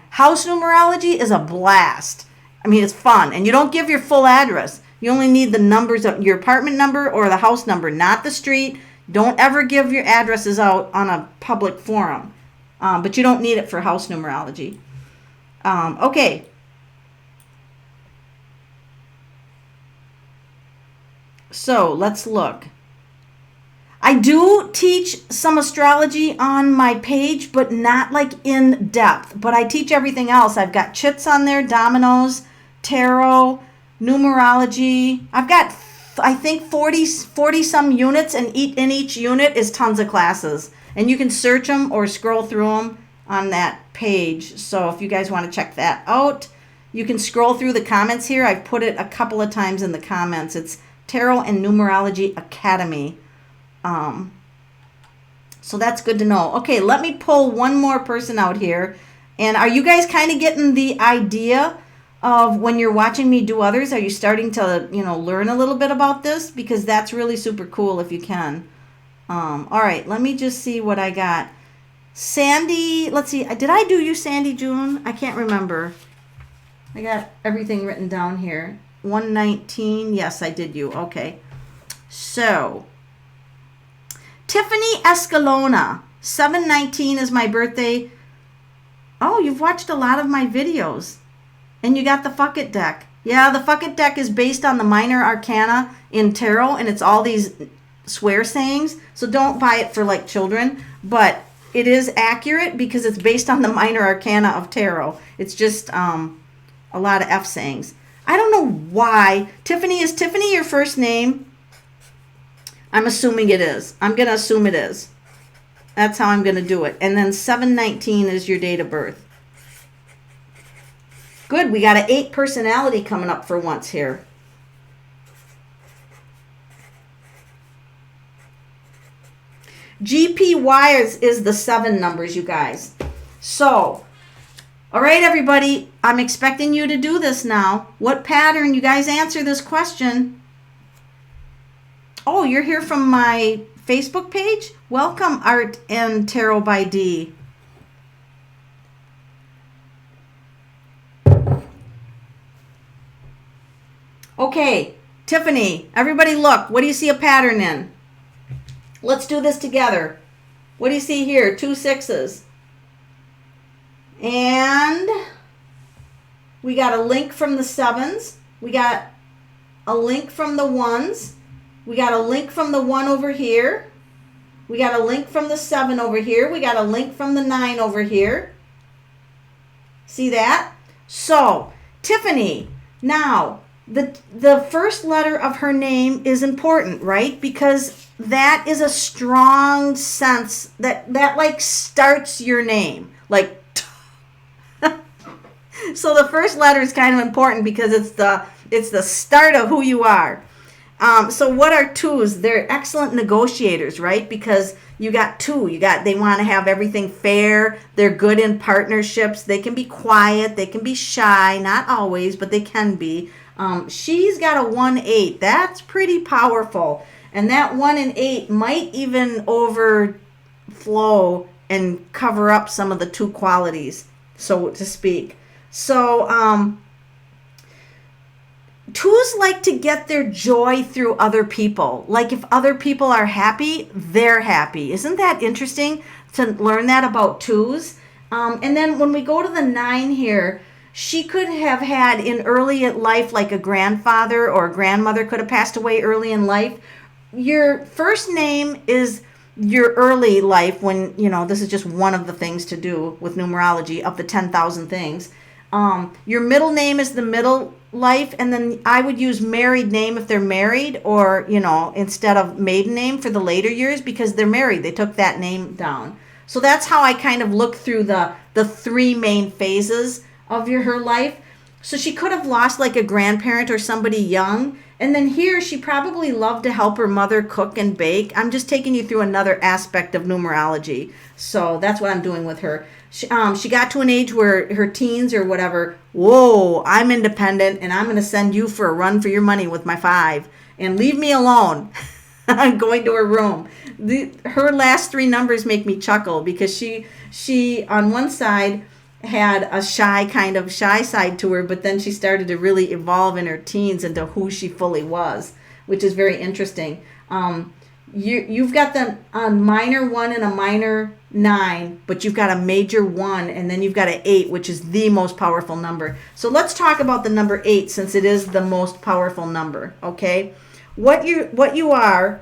A: house numerology is a blast. I mean, it's fun, and you don't give your full address. You only need the numbers of your apartment number or the house number, not the street. Don't ever give your addresses out on a public forum, but you don't need it for house numerology. Okay. So let's look. I do teach some astrology on my page, but not like in depth. But I teach everything else. I've got chits on there, dominoes, tarot, numerology. I've got, I think, 40 some units, and in each unit is tons of classes. And you can search them or scroll through them on that page. So if you guys want to check that out, you can scroll through the comments here. I've put it a couple of times in the comments. It's Tarot and Numerology Academy. So that's good to know. Okay, let me pull one more person out here. And are you guys kind of getting the idea of when you're watching me do others? Are you starting to, learn a little bit about this? Because that's really super cool if you can. All right, let me just see what I got. Sandy, let's see. Did I do you, Sandy June? I can't remember. I got everything written down here. 119. Yes, I did you. Okay. So, Tiffany Escalona. 7/19 is my birthday. Oh, you've watched a lot of my videos. And you got the Fuck It deck. Yeah, the Fuck It deck is based on the minor arcana in tarot, and it's all these swear sayings. So don't buy it for like children, but it is accurate because it's based on the minor arcana of tarot. It's just a lot of F sayings. I don't know why. Tiffany, is Tiffany your first name? I'm assuming it is. I'm going to assume it is. That's how I'm going to do it. And then 7/19 is your date of birth. Good. We got an 8 personality coming up for once here. GPY is the 7 numbers, you guys. So, all right, everybody. I'm expecting you to do this now. What pattern? You guys answer this question. Oh, you're here from my Facebook page? Welcome, Art and Tarot by D. Okay, Tiffany, everybody look. What do you see a pattern in? Let's do this together. What do you see here? 2 6s. And we got a link from the 7s. We got a link from the 1s. We got a link from the 1 over here. We got a link from the 7 over here. We got a link from the 9 over here. See that? So, Tiffany, now, the first letter of her name is important, right? Because that is a strong sense that like starts your name. Like, so the first letter is kind of important because it's the start of who you are. So what are 2s? They're excellent negotiators, right? Because you got 2. They want to have everything fair. They're good in partnerships. They can be quiet. They can be shy. Not always, but they can be. She's got a 1/8. That's pretty powerful. And that 1 and 8 might even overflow and cover up some of the 2 qualities, so to speak. So, 2s like to get their joy through other people. Like if other people are happy, they're happy. Isn't that interesting to learn that about 2s? And then when we go to the 9 here, she could have had in early life, like a grandfather or a grandmother could have passed away early in life. Your first name is your early life when, this is just one of the things to do with numerology of the 10,000 things. Your middle name is the middle life, and then I would use married name if they're married, or, instead of maiden name for the later years because they're married. They took that name down. So that's how I kind of look through the 3 main phases of her life. So she could have lost like a grandparent or somebody young. And then here, she probably loved to help her mother cook and bake. I'm just taking you through another aspect of numerology. So that's what I'm doing with her. She got to an age where her teens or whatever, whoa, I'm independent and I'm going to send you for a run for your money with my 5. And leave me alone. I'm going to her room. Her last 3 numbers make me chuckle because she on one side had a shy side to her, but then she started to really evolve in her teens into who she fully was, which is very interesting. You've got a minor 1 and a minor 9, but you've got a major 1, and then you've got an 8, which is the most powerful number. So let's talk about the number 8 since it is the most powerful number, okay? What you are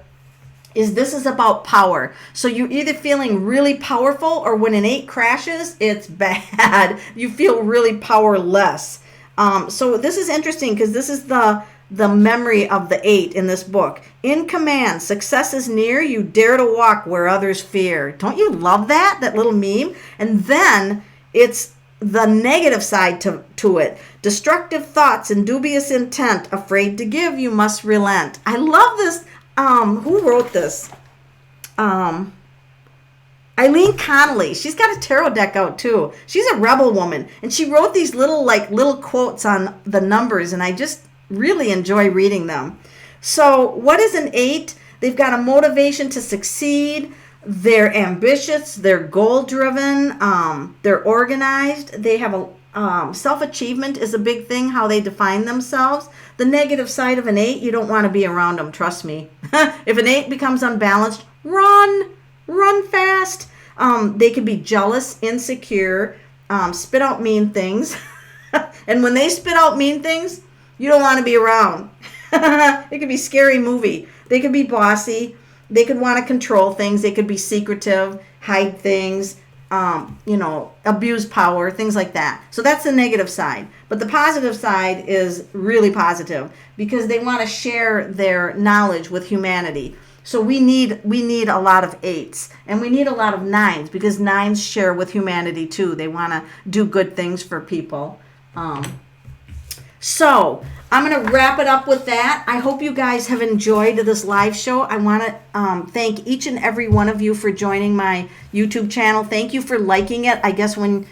A: is this is about power. So you're either feeling really powerful, or when an 8 crashes, it's bad. You feel really powerless. So this is interesting because this is the memory of the 8 in this book. In command, success is near, you dare to walk where others fear. Don't you love that little meme? And then it's the negative side to it. Destructive thoughts and dubious intent, afraid to give, you must relent. I love this. Who wrote this? Eileen Connolly. She's got a tarot deck out too. She's a rebel woman, and she wrote these little quotes on the numbers, and I just really enjoy reading them. So what is an 8? They've got a motivation to succeed. They're ambitious. They're goal-driven. They're organized. They have a self-achievement is a big thing, how they define themselves. The negative side of an 8, you don't want to be around them, trust me. If an 8 becomes unbalanced, run fast. They could be jealous, insecure, spit out mean things. And when they spit out mean things, you don't want to be around. It could be a scary movie. They could be bossy. They could want to control things. They could be secretive, hide things, abuse power, things like that. So that's the negative side. But the positive side is really positive because they want to share their knowledge with humanity. So we need a lot of 8s, and we need a lot of 9s because 9s share with humanity too. They want to do good things for people. So I'm going to wrap it up with that. I hope you guys have enjoyed this live show. I want to thank each and every one of you for joining my YouTube channel. Thank you for liking it. I guess when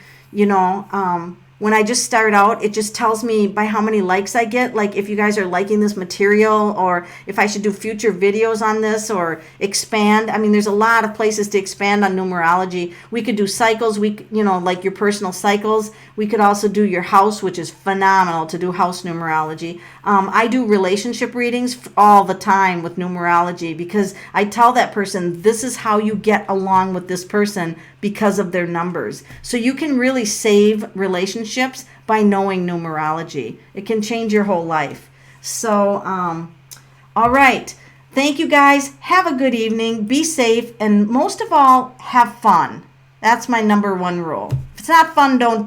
A: I just start out, it just tells me by how many likes I get, like if you guys are liking this material or if I should do future videos on this or expand. I mean, there's a lot of places to expand on numerology. We could do cycles, like your personal cycles. We could also do your house, which is phenomenal to do house numerology. I do relationship readings all the time with numerology because I tell that person, this is how you get along with this person because of their numbers. So you can really save relationships by knowing numerology. It can change your whole life. So, all right. Thank you guys. Have a good evening. Be safe. And most of all, have fun. That's my number 1 rule. If it's not fun, don't